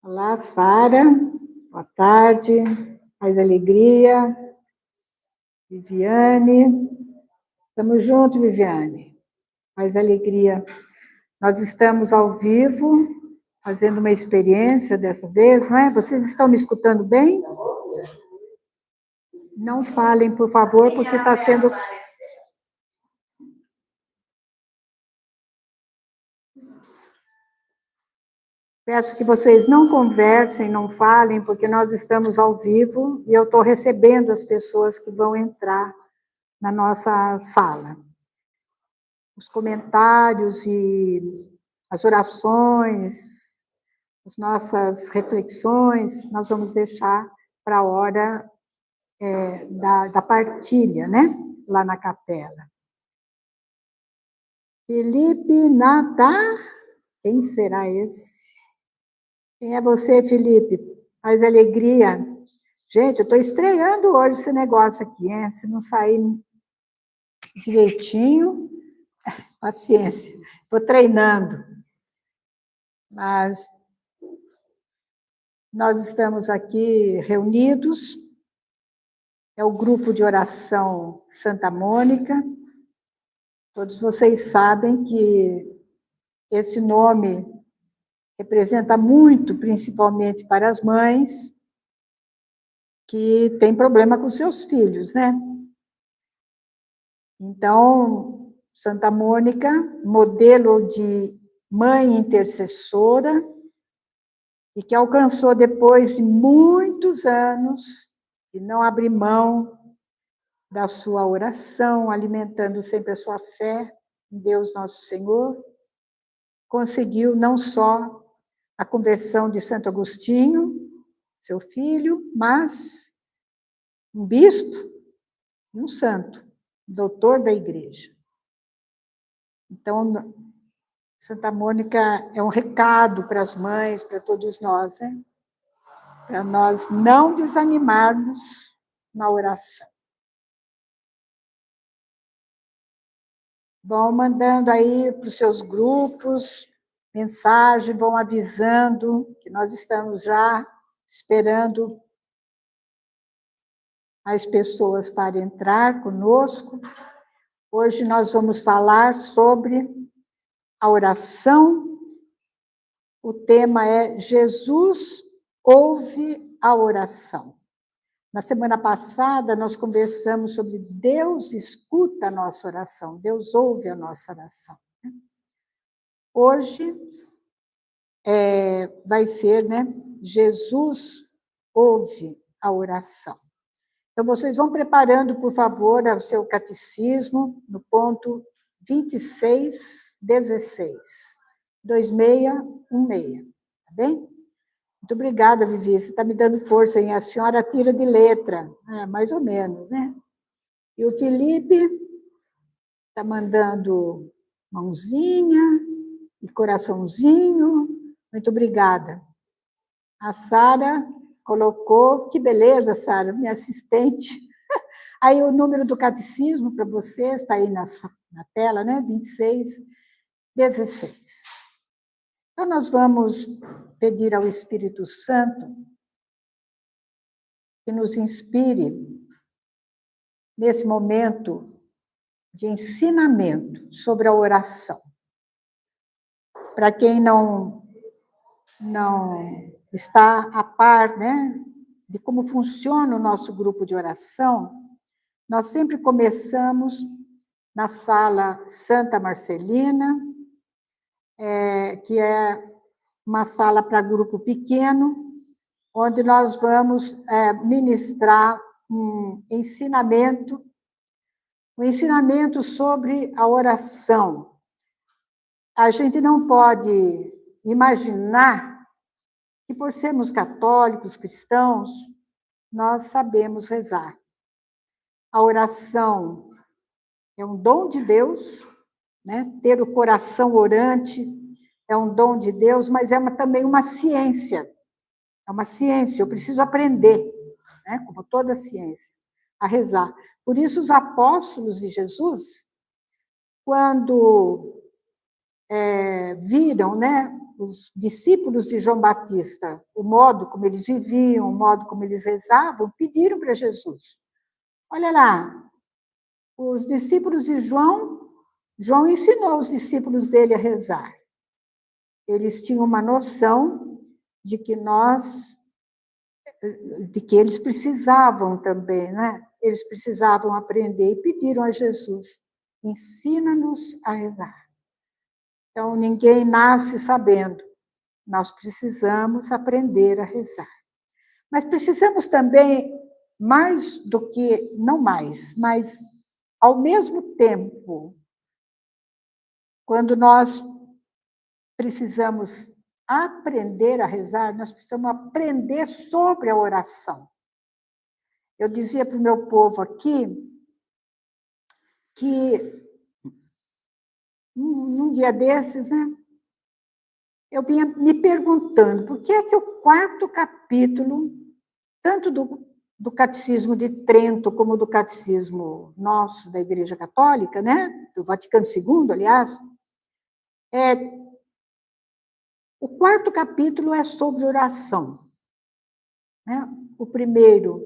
Olá, Sara. Boa tarde. Mais alegria. Viviane. Estamos juntos, Viviane. Mais alegria. Nós estamos ao vivo, fazendo uma experiência dessa vez, não é? Vocês estão me escutando bem? Não falem, por favor, porque está sendo... Peço que vocês não conversem, não falem, porque nós estamos ao vivo e eu estou recebendo as pessoas que vão entrar na nossa sala. Os comentários e as orações, as nossas reflexões, nós vamos deixar para a hora da partilha, né? Lá na capela. Felipe Natar, quem será esse? Quem é você, Felipe? Faz alegria. Gente, eu estou estreando hoje esse negócio aqui, hein? Se não sair direitinho, paciência. Estou treinando. Mas nós estamos aqui reunidos, é o grupo de oração Santa Mônica. Todos vocês sabem que esse nome representa muito, principalmente para as mães, que têm problema com seus filhos, né? Então, Santa Mônica, modelo de mãe intercessora, e que alcançou depois de muitos anos, e não abrir mão da sua oração, alimentando sempre a sua fé em Deus Nosso Senhor, conseguiu não só a conversão de Santo Agostinho, seu filho, mas um bispo e um santo, doutor da igreja. Então, Santa Mônica é um recado para as mães, para todos nós, né? Para nós não desanimarmos na oração. Vão mandando aí para os seus grupos mensagem, vão avisando que nós estamos já esperando as pessoas para entrar conosco. Hoje nós vamos falar sobre a oração. O tema é Jesus ouve a oração. Na semana passada, nós conversamos sobre Deus escuta a nossa oração, Deus ouve a nossa oração. Hoje vai ser, né? Jesus ouve a oração. Então, vocês vão preparando, por favor, o seu catecismo no ponto 2616, 2616, tá bem? Muito obrigada, Vivi, você está me dando força, hein? A senhora tira de letra, mais ou menos, né? E o Felipe está mandando mãozinha e coraçãozinho. Muito obrigada. A Sara colocou, que beleza, Sara, minha assistente. Aí o número do catecismo para vocês está aí na tela, né? 2616. Então, nós vamos pedir ao Espírito Santo que nos inspire nesse momento de ensinamento sobre a oração. Para quem não está a par, né, de como funciona o nosso grupo de oração, nós sempre começamos na sala Santa Marcelina, que é uma sala para grupo pequeno, onde nós vamos ministrar um ensinamento sobre a oração. A gente não pode imaginar que, por sermos católicos, cristãos, nós sabemos rezar. A oração é um dom de Deus, né? Ter o coração orante é um dom de Deus, mas é também uma ciência. É uma ciência, eu preciso aprender, né? Como toda ciência, a rezar. Por isso, os apóstolos de Jesus, quando viram, né, os discípulos de João Batista, o modo como eles viviam, o modo como eles rezavam, pediram para Jesus. Olha lá, os discípulos de João, João ensinou os discípulos dele a rezar. Eles tinham uma noção de que eles precisavam também, né? Eles precisavam aprender e pediram a Jesus: ensina-nos a rezar. Então, ninguém nasce sabendo. Nós precisamos aprender a rezar. Mas precisamos também, mais do que, não mais, mas ao mesmo tempo, quando nós precisamos aprender a rezar, nós precisamos aprender sobre a oração. Eu dizia para o meu povo aqui que, num dia desses, né, eu vinha me perguntando por que é que o 4º capítulo, tanto do Catecismo de Trento como do Catecismo nosso, da Igreja Católica, né, do Vaticano II, aliás, o 4º capítulo é sobre oração. Né? O primeiro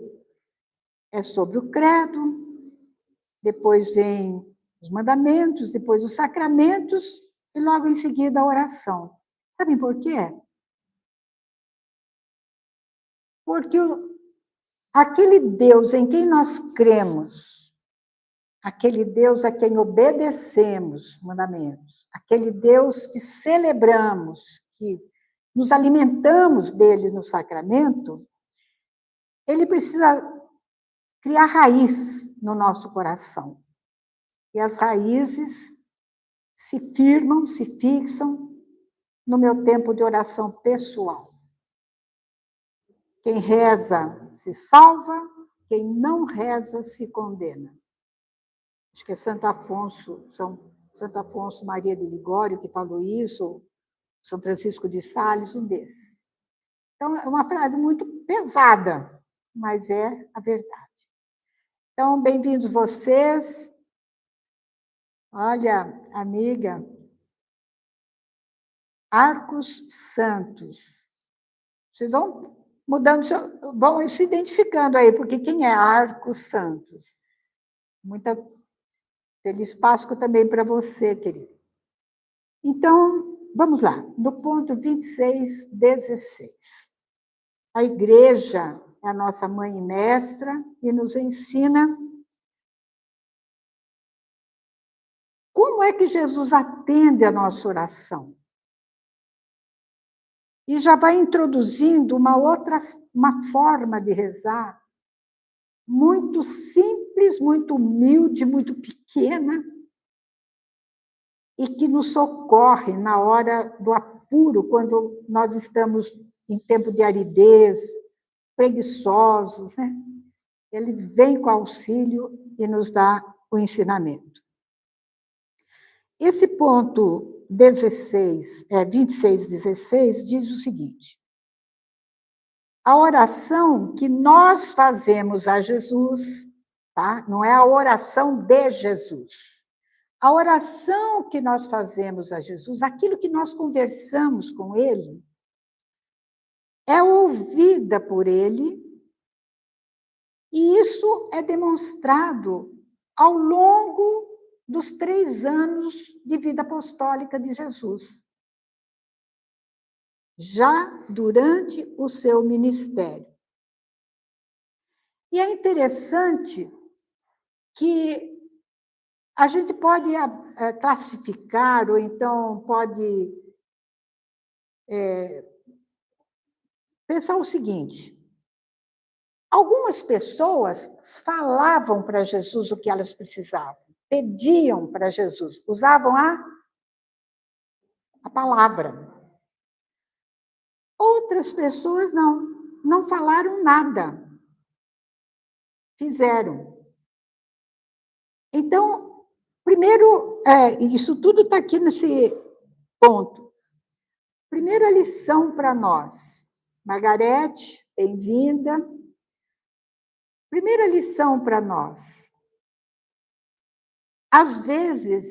é sobre o credo, depois vem os mandamentos, depois os sacramentos e logo em seguida a oração. Sabem por quê? Porque aquele Deus em quem nós cremos, aquele Deus a quem obedecemos mandamentos, aquele Deus que celebramos, que nos alimentamos dele no sacramento, ele precisa criar raiz no nosso coração. E as raízes se firmam, se fixam no meu tempo de oração pessoal. Quem reza se salva, quem não reza se condena. Acho que é Santo Afonso Maria de Ligório que falou isso, São Francisco de Sales, um desses. Então, é uma frase muito pesada, mas é a verdade. Então, bem-vindos vocês. Olha, amiga, Arcos Santos. Vocês vão mudando, vão se identificando aí, porque quem é Arcos Santos? Muita feliz Páscoa também para você, querido. Então, vamos lá, no ponto 26, 16. A igreja é a nossa mãe e mestra e nos ensina como é que Jesus atende a nossa oração. E já vai introduzindo uma forma de rezar muito simples, muito humilde, muito pequena, e que nos socorre na hora do apuro, quando nós estamos em tempo de aridez, preguiçosos, né? Ele vem com auxílio e nos dá o ensinamento. Esse ponto 26, 16, diz o seguinte: a oração que nós fazemos a Jesus, tá? Não é a oração de Jesus. A oração que nós fazemos a Jesus, aquilo que nós conversamos com Ele, é ouvida por Ele, e isso é demonstrado ao longo dos 3 anos de vida apostólica de Jesus. Já durante o seu ministério. E é interessante que a gente pode classificar, ou então pode pensar o seguinte: algumas pessoas falavam para Jesus o que elas precisavam, pediam para Jesus, usavam a palavra. Outras pessoas não falaram nada, fizeram. Então, primeiro, isso tudo está aqui nesse ponto. Primeira lição para nós. Margarete, bem-vinda. Primeira lição para nós. Às vezes,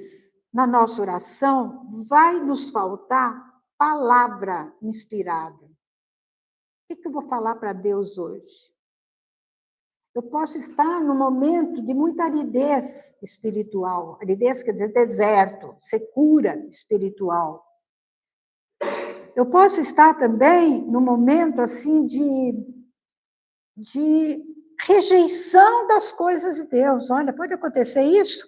na nossa oração, vai nos faltar palavra inspirada. O que eu vou falar para Deus hoje? Eu posso estar num momento de muita aridez espiritual. Aridez quer dizer deserto, secura espiritual. Eu posso estar também num momento assim de rejeição das coisas de Deus. Olha, pode acontecer isso?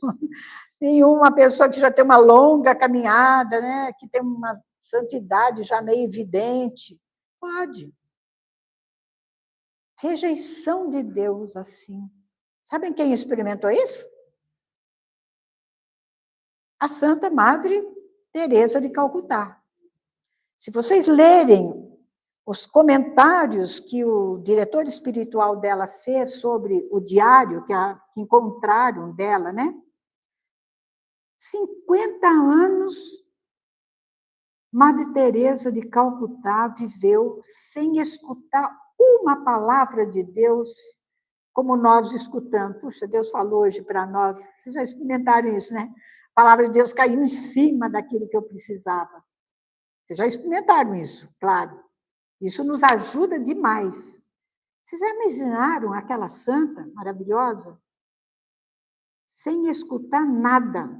Tem uma pessoa que já tem uma longa caminhada, né? Que tem uma santidade já meio evidente. Pode. Rejeição de Deus assim. Sabem quem experimentou isso? A Santa Madre Teresa de Calcutá. Se vocês lerem os comentários que o diretor espiritual dela fez sobre o diário que encontraram dela, né? 50 anos Madre Teresa de Calcutá viveu sem escutar uma palavra de Deus como nós escutamos. Puxa, Deus falou hoje para nós. Vocês já experimentaram isso, né? A palavra de Deus caiu em cima daquilo que eu precisava. Vocês já experimentaram isso, claro. Isso nos ajuda demais. Vocês já imaginaram aquela santa maravilhosa? Sem escutar nada.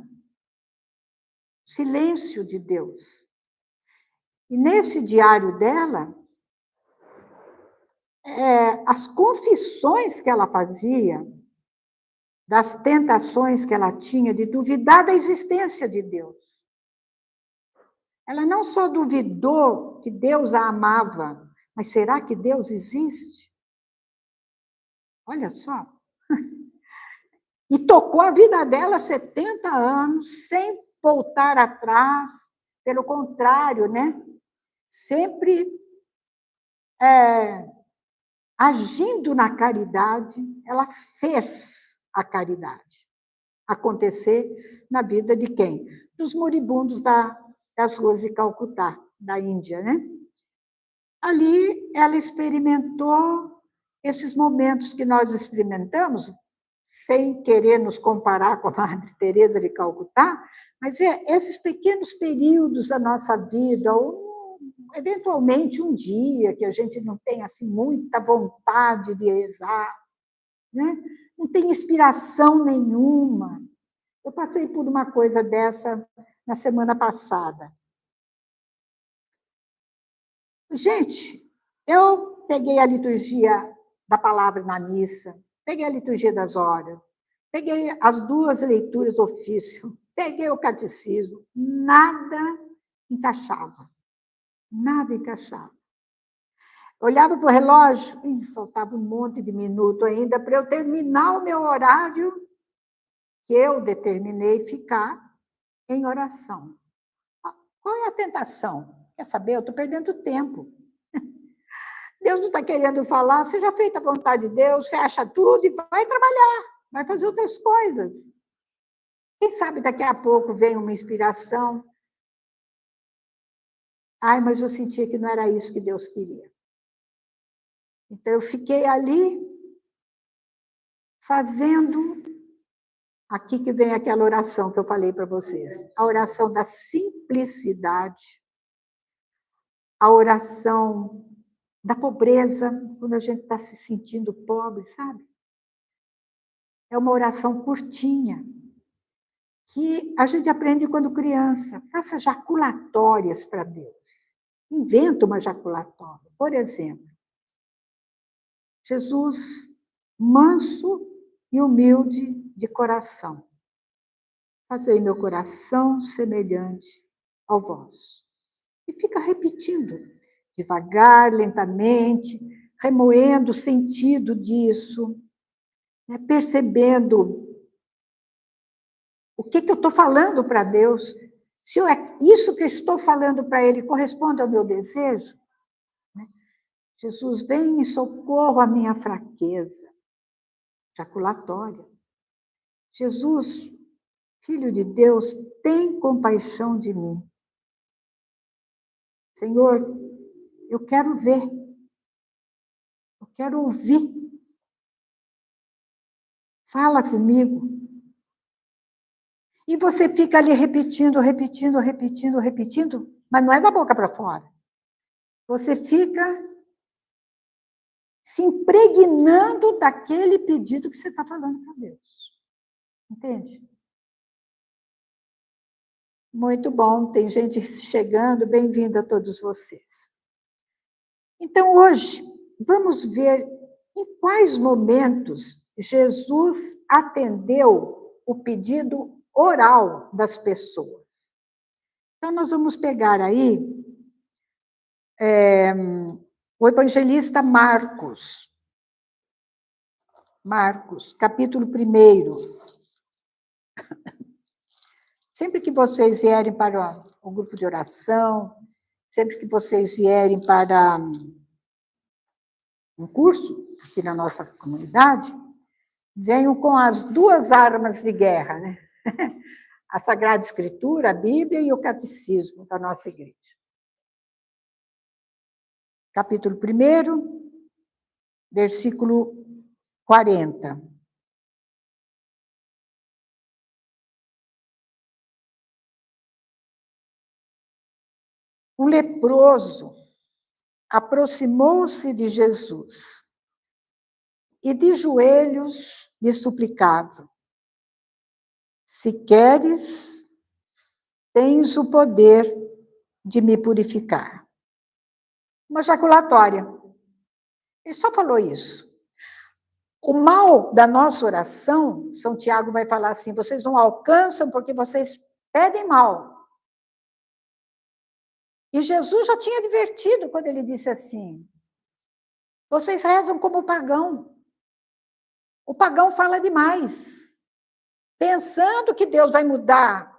Silêncio de Deus. E nesse diário dela, as confissões que ela fazia, das tentações que ela tinha de duvidar da existência de Deus. Ela não só duvidou que Deus a amava, mas será que Deus existe? Olha só. E tocou a vida dela 70 anos, sem voltar atrás, pelo contrário, né? Sempre agindo na caridade, ela fez a caridade acontecer na vida de quem? Dos moribundos das ruas de Calcutá, da Índia, né? Ali ela experimentou esses momentos que nós experimentamos, sem querer nos comparar com a Madre Teresa de Calcutá, mas esses pequenos períodos da nossa vida, ou eventualmente um dia que a gente não tem assim muita vontade de rezar, né? Não tem inspiração nenhuma. Eu passei por uma coisa dessa na semana passada. Gente, eu peguei a liturgia da palavra na missa, peguei a liturgia das horas, peguei as 2 leituras do ofício, peguei o catecismo, nada encaixava. Nada encaixava. Olhava para o relógio, faltava um monte de minuto ainda para eu terminar o meu horário que eu determinei ficar em oração. Qual é a tentação? Quer saber? Eu estou perdendo tempo. Deus não está querendo falar, você já fez a vontade de Deus, você acha tudo e vai trabalhar, vai fazer outras coisas. Quem sabe daqui a pouco vem uma inspiração. Ai, mas eu sentia que não era isso que Deus queria. Então, eu fiquei ali fazendo. Aqui que vem aquela oração que eu falei para vocês. A oração da simplicidade, a oração da pobreza, quando a gente está se sentindo pobre, sabe? É uma oração curtinha, que a gente aprende quando criança. Faça jaculatórias para Deus. Inventa uma jaculatória. Por exemplo, Jesus, manso e humilde de coração. Fazei meu coração semelhante ao vosso. E fica repetindo, devagar, lentamente, remoendo o sentido disso, né? Percebendo o que eu estou falando para Deus. Se isso que eu estou falando para Ele corresponde ao meu desejo, né? Jesus, vem em socorro à minha fraqueza. Jaculatória. Jesus, Filho de Deus, tem compaixão de mim. Senhor, eu quero ver, eu quero ouvir. Fala comigo. E você fica ali repetindo, repetindo, repetindo, repetindo, mas não é da boca para fora. Você fica se impregnando daquele pedido que você está falando para Deus. Entende? Muito bom, tem gente chegando, bem-vindo a todos vocês. Então, hoje, vamos ver em quais momentos Jesus atendeu o pedido oral das pessoas. Então, nós vamos pegar aí o evangelista Marcos. Marcos, capítulo 1. Sempre que vocês vierem para o grupo de oração, sempre que vocês vierem para um curso aqui na nossa comunidade, venham com as duas armas de guerra, né? A Sagrada Escritura, a Bíblia e o Catecismo da nossa igreja. Capítulo 1, versículo 40. Um leproso aproximou-se de Jesus e de joelhos lhe suplicava: se queres, tens o poder de me purificar. Uma jaculatória. Ele só falou isso. O mal da nossa oração, São Tiago vai falar assim, vocês não alcançam porque vocês pedem mal. E Jesus já tinha advertido quando ele disse assim, vocês rezam como o pagão. O pagão fala demais. Pensando que Deus vai mudar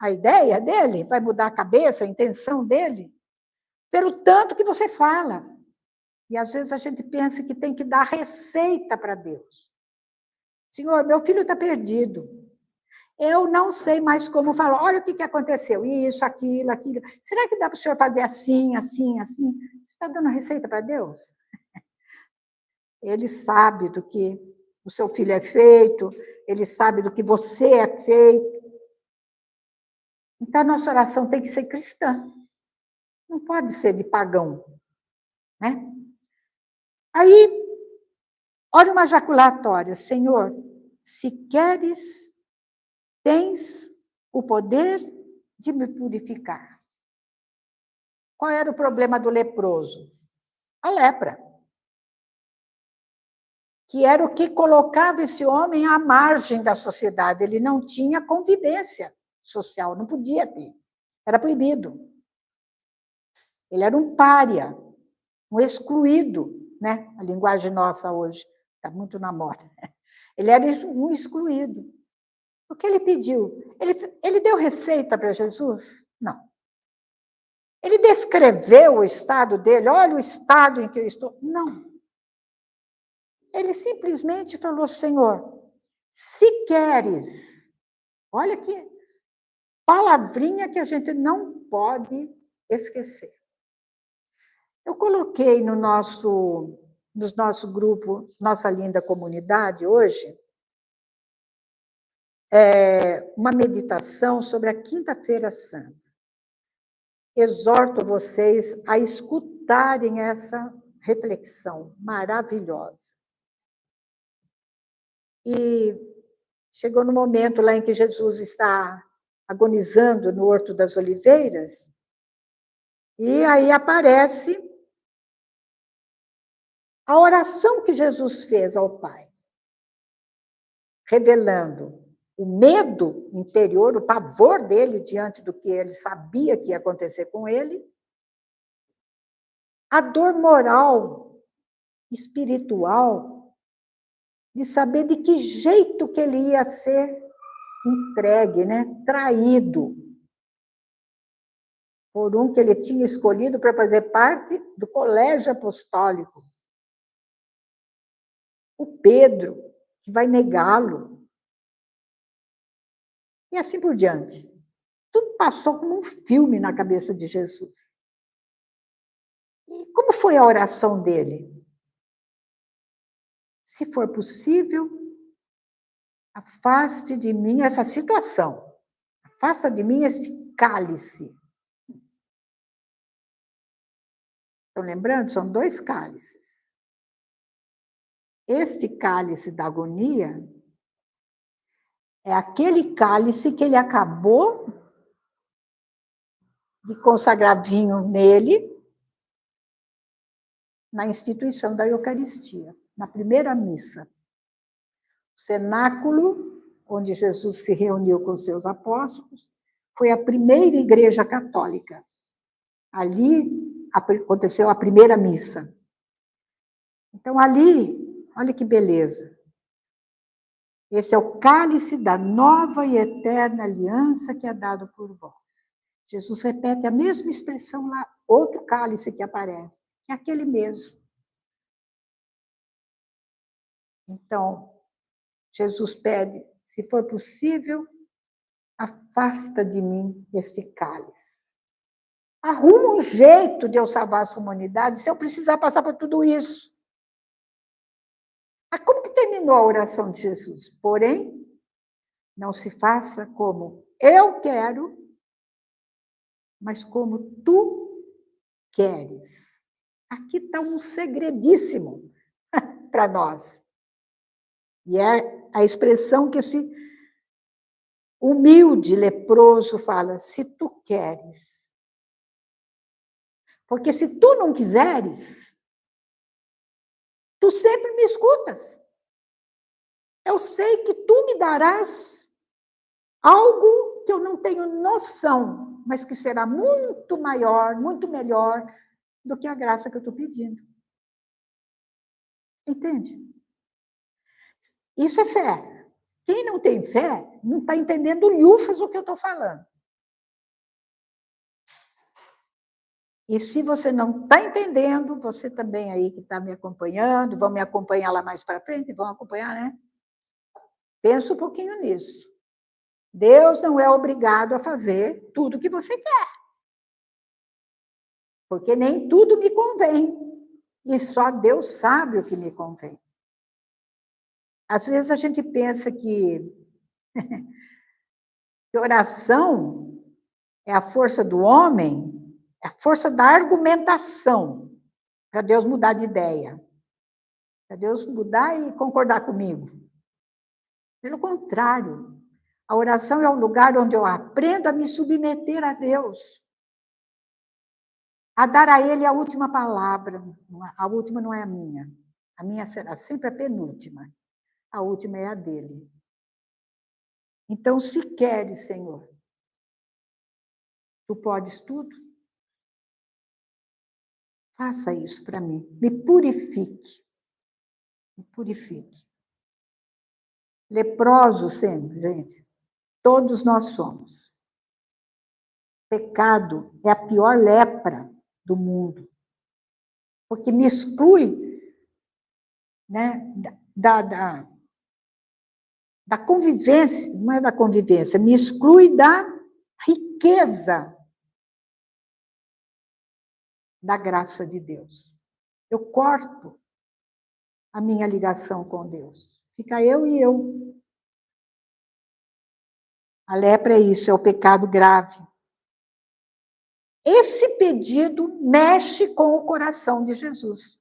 a ideia dele, vai mudar a cabeça, a intenção dele, pelo tanto que você fala. E às vezes a gente pensa que tem que dar receita para Deus. Senhor, meu filho está perdido. Eu não sei mais como falar. Olha o que aconteceu. Isso, aquilo, aquilo. Será que dá para o senhor fazer assim, assim, assim? Você está dando receita para Deus? Ele sabe do que o seu filho é feito, ele sabe do que você é feito. Então, a nossa oração tem que ser cristã. Não pode ser de pagão. Né? Aí, olha uma jaculatória. Senhor, se queres, tens o poder de me purificar. Qual era o problema do leproso? A lepra. Que era o que colocava esse homem à margem da sociedade. Ele não tinha convivência social, não podia ter. Era proibido. Ele era um pária, um excluído, né? A linguagem nossa hoje está muito na moda. Ele era um excluído. O que ele pediu? Ele deu receita para Jesus? Não. Ele descreveu o estado dele, olha o estado em que eu estou. Não. Ele simplesmente falou, Senhor, se queres, olha que palavrinha que a gente não pode esquecer. Eu coloquei no nosso grupo, nossa linda comunidade hoje, uma meditação sobre a Quinta-feira Santa. Exorto vocês a escutarem essa reflexão maravilhosa. E chegou no momento lá em que Jesus está agonizando no Horto das Oliveiras, e aí aparece a oração que Jesus fez ao Pai, revelando o medo interior, o pavor dele diante do que ele sabia que ia acontecer com ele, a dor moral, espiritual, de saber de que jeito que ele ia ser entregue, né? Traído por um que ele tinha escolhido para fazer parte do colégio apostólico. O Pedro, que vai negá-lo. E assim por diante. Tudo passou como um filme na cabeça de Jesus. E como foi a oração dele? Se for possível, afaste de mim essa situação. Faça de mim esse cálice. Estão lembrando? São 2 cálices. Este cálice da agonia é aquele cálice que ele acabou de consagrar vinho nele, na instituição da Eucaristia, na primeira missa. O cenáculo, onde Jesus se reuniu com os seus apóstolos, foi a primeira igreja católica. Ali aconteceu a primeira missa. Então, ali, olha que beleza. Esse é o cálice da nova e eterna aliança que é dado por vós. Jesus repete a mesma expressão lá, outro cálice que aparece, é aquele mesmo. Então, Jesus pede, se for possível, afasta de mim este cálice. Arruma um jeito de eu salvar essa humanidade se eu precisar passar por tudo isso. Mas como que terminou a oração de Jesus? Porém, não se faça como eu quero, mas como tu queres. Aqui está um segredíssimo para nós. E é a expressão que esse humilde leproso fala, se tu queres. Porque se tu não quiseres, tu sempre me escutas. Eu sei que tu me darás algo que eu não tenho noção, mas que será muito maior, muito melhor do que a graça que eu estou pedindo. Entende? Isso é fé. Quem não tem fé não está entendendo lhufas o que eu estou falando. E se você não está entendendo, você também aí que está me acompanhando, vão me acompanhar lá mais para frente, vão acompanhar, né? Pensa um pouquinho nisso. Deus não é obrigado a fazer tudo que você quer. Porque nem tudo me convém. E só Deus sabe o que me convém. Às vezes a gente pensa que oração é a força do homem, é a força da argumentação para Deus mudar de ideia. Para Deus mudar e concordar comigo. Pelo contrário, a oração é o lugar onde eu aprendo a me submeter a Deus. A dar a Ele a última palavra. A última não é a minha. A minha será sempre a penúltima. A última é a dele. Então, se queres, Senhor, tu podes tudo, faça isso para mim. Me purifique. Me purifique. Leprosos sempre, gente. Todos nós somos. Pecado é a pior lepra do mundo. Porque me exclui, né, da convivência, não é da convivência, me exclui da riqueza da graça de Deus. Eu corto a minha ligação com Deus. Fica eu e eu. A lepra é isso, é o pecado grave. Esse pedido mexe com o coração de Jesus.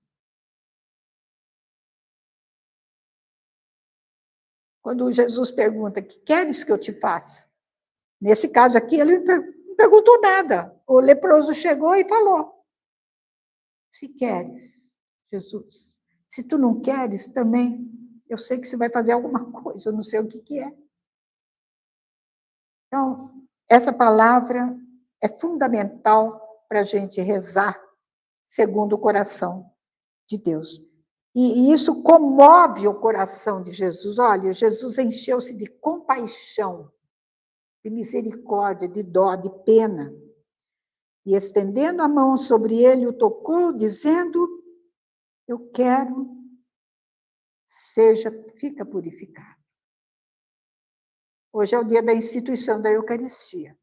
Quando Jesus pergunta, que queres que eu te faça? Nesse caso aqui, ele não perguntou nada. O leproso chegou e falou, se queres, Jesus. Se tu não queres, também, eu sei que você vai fazer alguma coisa, eu não sei o que é. Então, essa palavra é fundamental para a gente rezar segundo o coração de Deus. E isso comove o coração de Jesus. Olha, Jesus encheu-se de compaixão, de misericórdia, de dó, de pena. E estendendo a mão sobre ele, o tocou, dizendo, eu quero, fica purificado. Hoje é o dia da instituição da Eucaristia.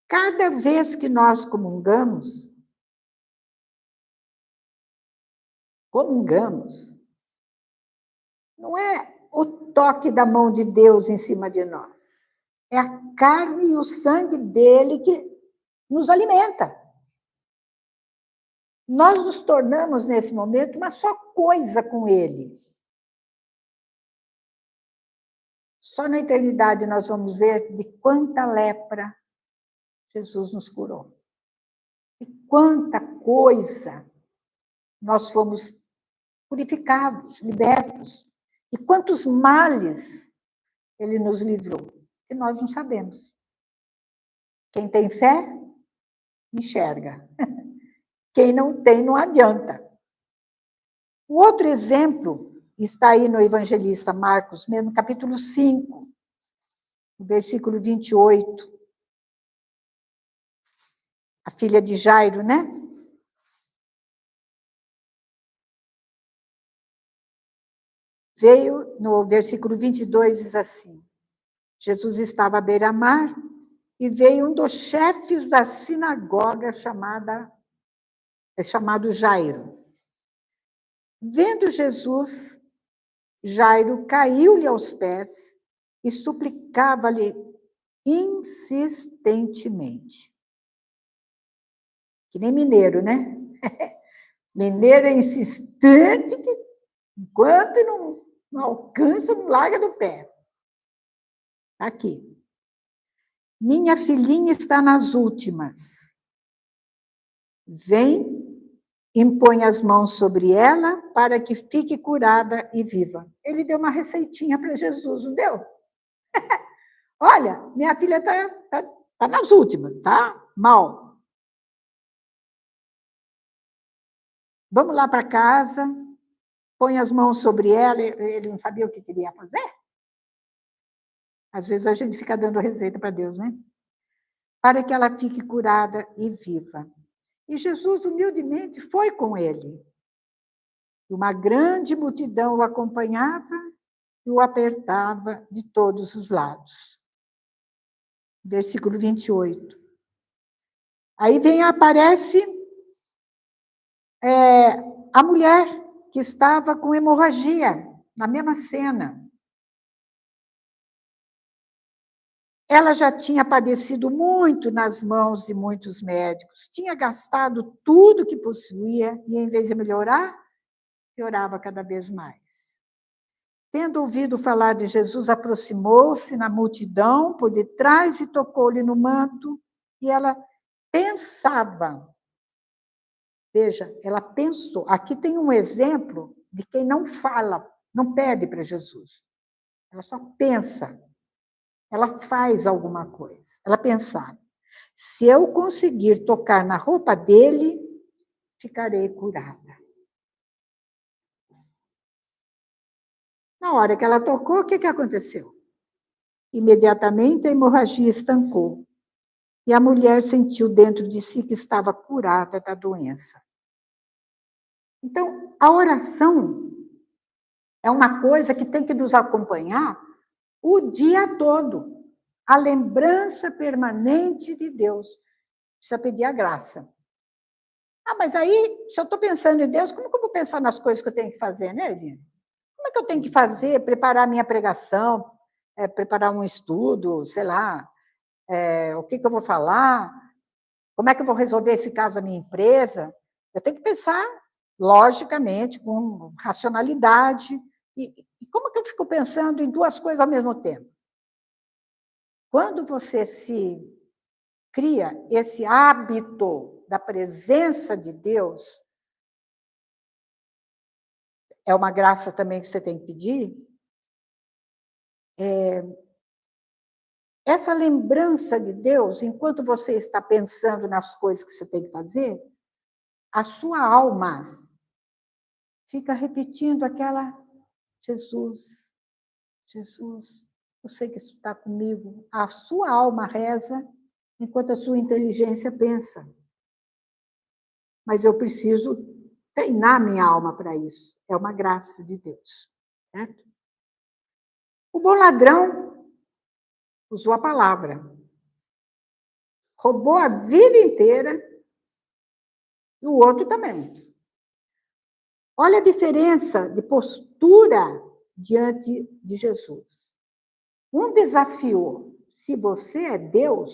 Cada vez que nós comungamos, não é o toque da mão de Deus em cima de nós. É a carne e o sangue dele que nos alimenta. Nós nos tornamos, nesse momento, uma só coisa com ele. Só na eternidade nós vamos ver de quanta lepra Jesus nos curou. E quanta coisa nós fomos purificados, libertos. E quantos males ele nos livrou, que nós não sabemos. Quem tem fé, enxerga. Quem não tem, não adianta. O outro exemplo está aí no evangelista Marcos, mesmo capítulo 5, versículo 28. A filha de Jairo, né? Veio, no versículo 22, diz assim: Jesus estava à beira-mar e veio um dos chefes da sinagoga chamado Jairo. Vendo Jesus, Jairo caiu-lhe aos pés e suplicava-lhe insistentemente. Que nem mineiro, né? Mineiro é insistente, enquanto não alcança, não larga do pé. Aqui. Minha filhinha está nas últimas. Vem, impõe as mãos sobre ela para que fique curada e viva. Ele deu uma receitinha para Jesus, não deu? Olha, minha filha tá nas últimas, tá? Mal. Vamos lá para casa, põe as mãos sobre ela. Ele não sabia o que queria fazer? Às vezes a gente fica dando receita para Deus, né? Para que ela fique curada e viva. E Jesus, humildemente, foi com ele. Uma grande multidão o acompanhava e o apertava de todos os lados. Versículo 28. Aí aparece a mulher que estava com hemorragia, na mesma cena. Ela já tinha padecido muito nas mãos de muitos médicos, tinha gastado tudo que possuía e, em vez de melhorar, piorava cada vez mais. Tendo ouvido falar de Jesus, aproximou-se na multidão por detrás e tocou-lhe no manto, e ela pensava. Veja, ela pensou. Aqui tem um exemplo de quem não fala, não pede para Jesus. Ela só pensa. Ela faz alguma coisa. Ela pensava: se eu conseguir tocar na roupa dele, ficarei curada. Na hora que ela tocou, o que aconteceu? Imediatamente a hemorragia estancou. E a mulher sentiu dentro de si que estava curada da doença. Então, a oração é uma coisa que tem que nos acompanhar o dia todo. A lembrança permanente de Deus. Precisa pedir a graça. Ah, mas aí, se eu estou pensando em Deus, como que eu vou pensar nas coisas que eu tenho que fazer, né, Eline? Como é que eu tenho que fazer? Preparar a minha pregação, preparar um estudo, sei lá, o que eu vou falar? Como é que eu vou resolver esse caso da minha empresa? Eu tenho que pensar logicamente, com racionalidade. E como que eu fico pensando em duas coisas ao mesmo tempo? Quando você se cria esse hábito da presença de Deus, é uma graça também que você tem que pedir, essa lembrança de Deus, enquanto você está pensando nas coisas que você tem que fazer, a sua alma fica repetindo aquela: Jesus, Jesus, eu sei que isso está comigo. A sua alma reza enquanto a sua inteligência pensa. Mas eu preciso treinar minha alma para isso. É uma graça de Deus. Certo? O bom ladrão usou a palavra. Roubou a vida inteira e o outro também. Olha a diferença de postura diante de Jesus. Um desafiou: Se você é Deus,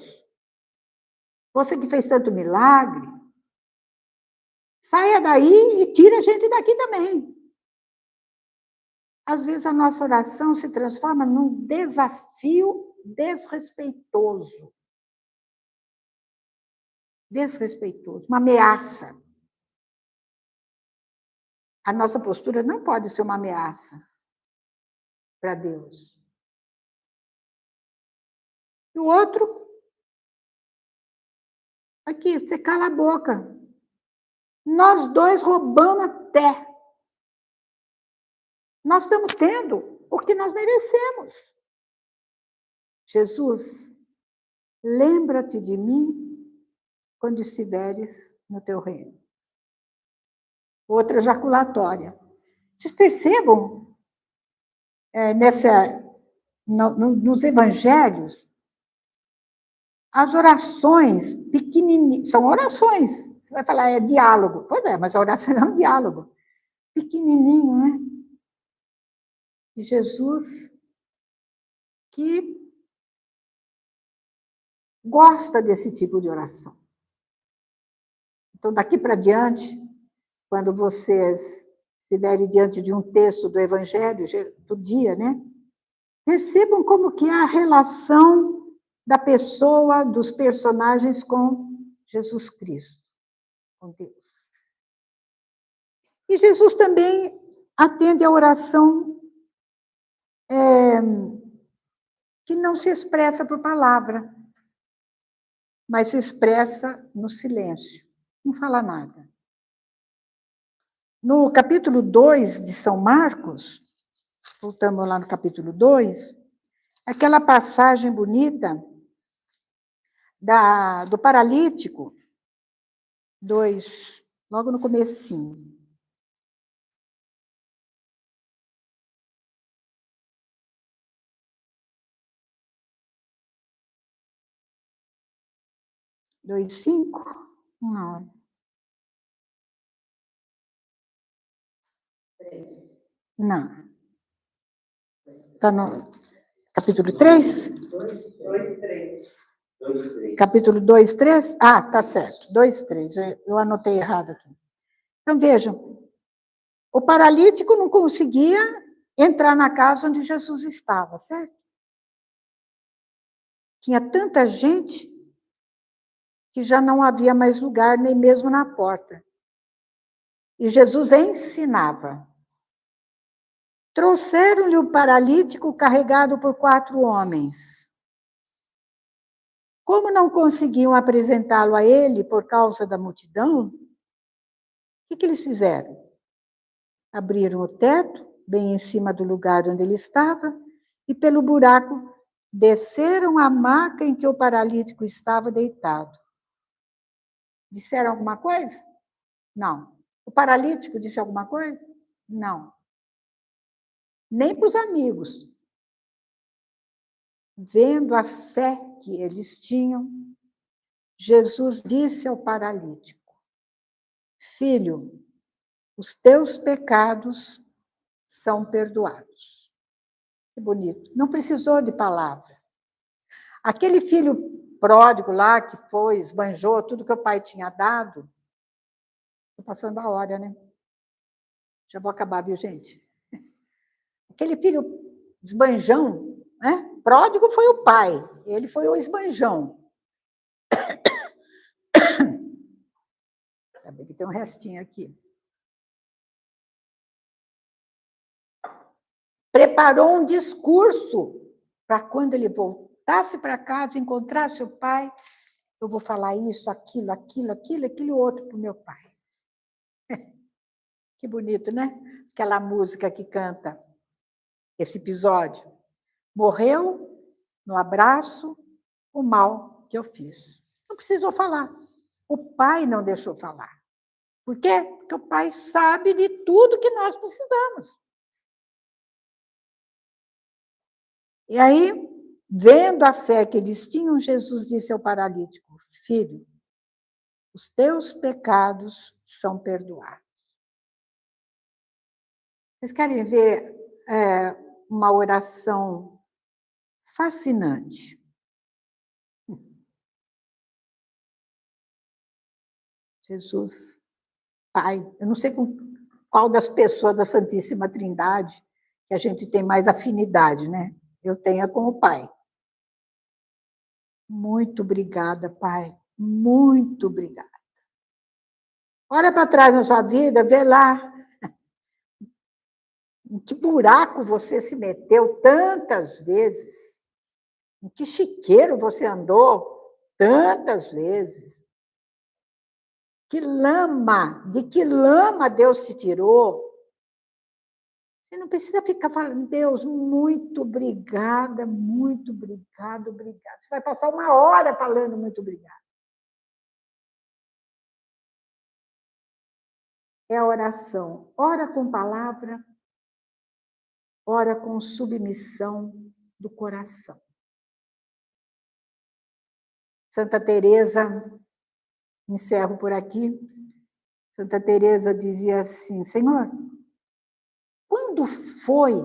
você que fez tanto milagre, saia daí e tire a gente daqui também. Às vezes a nossa oração se transforma num desafio desrespeitoso. Desrespeitoso, uma ameaça. A nossa postura não pode ser uma ameaça para Deus. E o outro, aqui, você cala a boca. Nós dois roubamos até. Nós estamos tendo o que nós merecemos. Jesus, lembra-te de mim quando estiveres no teu reino. Outra ejaculatória. Vocês percebam, nos evangelhos, as orações pequenininhas, são orações. Você vai falar, é diálogo. Pois é, mas a oração é um diálogo. Pequenininho, né? De Jesus, que gosta desse tipo de oração. Então, daqui para diante, quando vocês estiverem diante de um texto do Evangelho do dia, né? Percebam como que é a relação da pessoa, dos personagens com Jesus Cristo, com Deus. E Jesus também atende a oração que não se expressa por palavra, mas se expressa no silêncio, não fala nada. No capítulo 2 de São Marcos, voltamos lá no capítulo 2, aquela passagem bonita do paralítico, 2, logo no comecinho. Dois, 5? Não. 3. Não. Está no capítulo 3? 2, 3. Capítulo 2, 3? Ah, tá certo. 2, 3. Eu anotei errado aqui. Então, vejam. O paralítico não conseguia entrar na casa onde Jesus estava, certo? Tinha tanta gente que já não havia mais lugar, nem mesmo na porta. E Jesus ensinava. Trouxeram-lhe o paralítico carregado por 4 homens. Como não conseguiam apresentá-lo a ele por causa da multidão, o que eles fizeram? Abriram o teto, bem em cima do lugar onde ele estava, e pelo buraco desceram a maca em que o paralítico estava deitado. Disseram alguma coisa? Não. O paralítico disse alguma coisa? Não. Nem para os amigos. Vendo a fé que eles tinham, Jesus disse ao paralítico: Filho, os teus pecados são perdoados. Que bonito. Não precisou de palavra. Aquele filho pródigo lá que foi, esbanjou tudo que o pai tinha dado. Estou passando a hora, né? Já vou acabar, viu, gente? Aquele filho esbanjão, né? Pródigo foi o pai, ele foi o esbanjão. Ainda bem que tem um restinho aqui. Preparou um discurso para quando ele voltasse para casa, encontrasse o pai, eu vou falar isso, aquilo, aquilo outro para o meu pai. Que bonito, né? Aquela música que canta esse episódio. Morreu no abraço o mal que eu fiz. Não precisou falar. O pai não deixou falar. Por quê? Porque o pai sabe de tudo que nós precisamos. E aí, vendo a fé que eles tinham, Jesus disse ao paralítico: Filho, os teus pecados são perdoados. Vocês querem ver uma oração fascinante? Jesus, Pai. Eu não sei com qual das pessoas da Santíssima Trindade que a gente tem mais afinidade, né? Eu tenho com o Pai. Muito obrigada, Pai. Muito obrigada. Olha para trás na sua vida, vê lá em que buraco você se meteu tantas vezes, em que chiqueiro você andou tantas vezes, de que lama Deus te tirou. Você não precisa ficar falando, Deus, muito obrigada, muito obrigado, obrigado. Você vai passar uma hora falando muito obrigado. É a oração. Ora com palavra, ora com submissão do coração. Santa Teresa, encerro por aqui. Santa Teresa dizia assim: Senhor, quando foi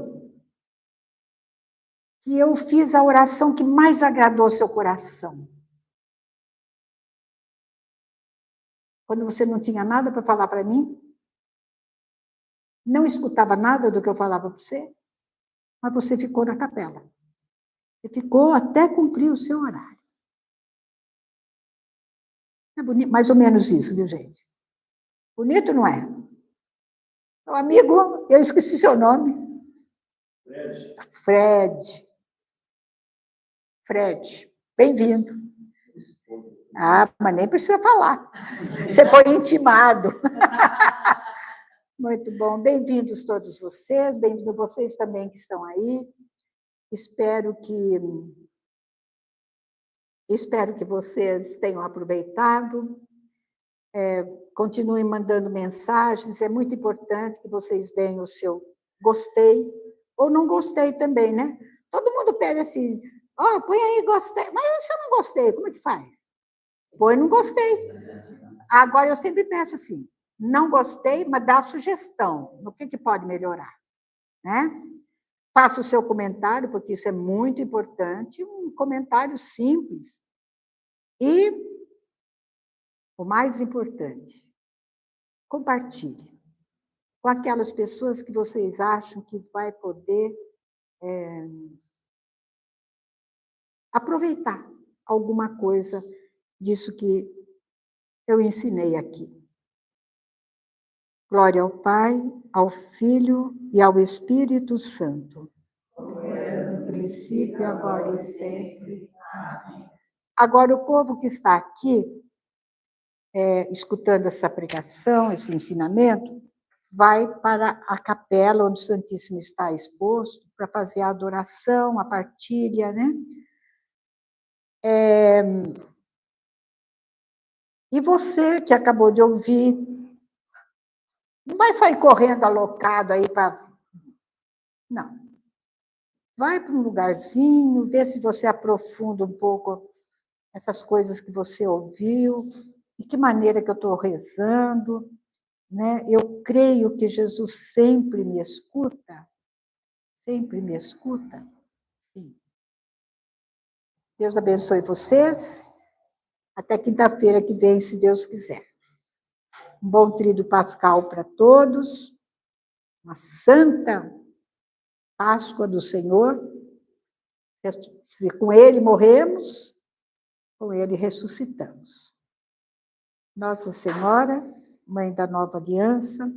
que eu fiz a oração que mais agradou seu coração? Quando você não tinha nada para falar para mim? Não escutava nada do que eu falava para você? Mas você ficou na capela. Você ficou até cumprir o seu horário. É bonito, mais ou menos isso, viu, gente? Bonito, não é? Meu amigo, eu esqueci seu nome. Fred. Bem-vindo. Ah, mas nem precisa falar. Você foi intimado. Muito bom. Bem-vindos todos vocês, bem-vindos vocês também que estão aí. Espero que vocês tenham aproveitado. Continuem mandando mensagens. É muito importante que vocês deem o seu gostei ou não gostei também, né? Todo mundo pede assim, põe aí gostei. Mas se eu não gostei, como é que faz? Põe não gostei. Agora, eu sempre peço assim, não gostei, mas dá sugestão. No que pode melhorar, né? Faça o seu comentário, porque isso é muito importante. Um comentário simples. E, o mais importante, compartilhe com aquelas pessoas que vocês acham que vai poder aproveitar alguma coisa disso que eu ensinei aqui. Glória ao Pai, ao Filho e ao Espírito Santo. No princípio, agora e sempre. Amém. Agora, o povo que está aqui, escutando essa pregação, esse ensinamento, vai para a capela onde o Santíssimo está exposto para fazer a adoração, a partilha, né? E você que acabou de ouvir, não vai sair correndo alocado aí para... Não. Vai para um lugarzinho, vê se você aprofunda um pouco essas coisas que você ouviu, de que maneira que eu estou rezando, né? Eu creio que Jesus sempre me escuta. Sempre me escuta. Sim. Deus abençoe vocês. Até quinta-feira que vem, se Deus quiser. Um bom tríduo pascal para todos. Uma santa Páscoa do Senhor. Se com Ele morremos, com Ele ressuscitamos. Nossa Senhora, Mãe da Nova Aliança,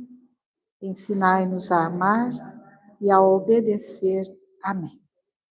ensinai-nos a amar e a obedecer. Amém.